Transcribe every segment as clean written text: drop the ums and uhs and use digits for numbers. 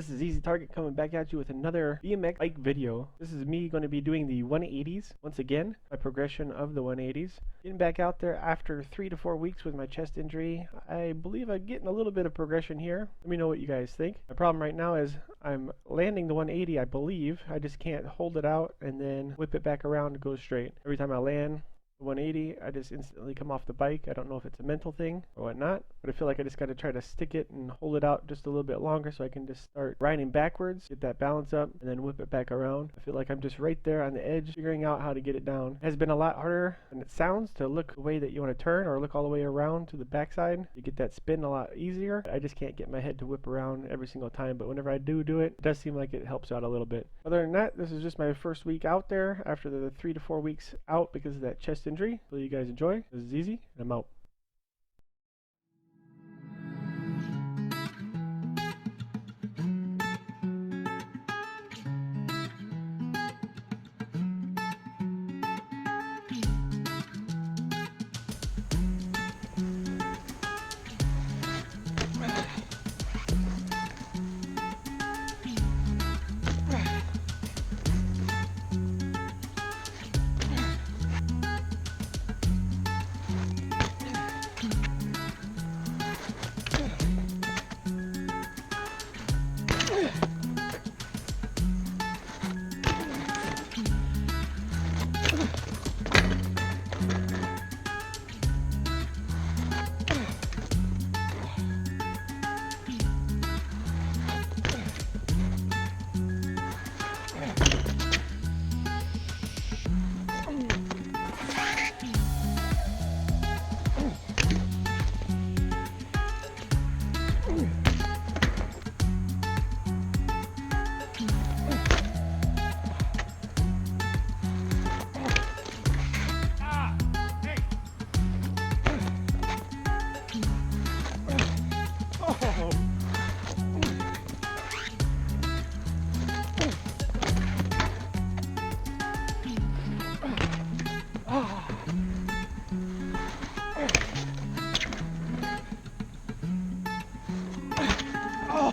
This is Easy Target coming back at you with another BMX bike video. This is me going to be doing the 180s once again, my progression of the 180s. Getting back out there after 3 to 4 weeks with my chest injury. I believe I'm getting a little bit of progression here. Let me know what you guys think. My problem right now is I'm landing the 180, I believe. I just can't hold it out and then whip it back around and go straight. Every time I land 180, I just instantly come off the bike. I don't know if it's a mental thing or whatnot, but I feel like I just got to try to stick it and hold it out just a little bit longer so I can just start riding backwards, get that balance up, and then whip it back around. I feel like I'm just right there on the edge, figuring out how to get it down. It has been a lot harder than it sounds to look the way that you want to turn or look all the way around to the backside. You get that spin a lot easier. I just can't get my head to whip around every single time, but whenever I do it, it does seem like it helps out a little bit. Other than that, this is just my first week out there after the 3 to 4 weeks out because of that chest injury. So you guys enjoy. This is Easy, and I'm out.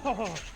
Oh!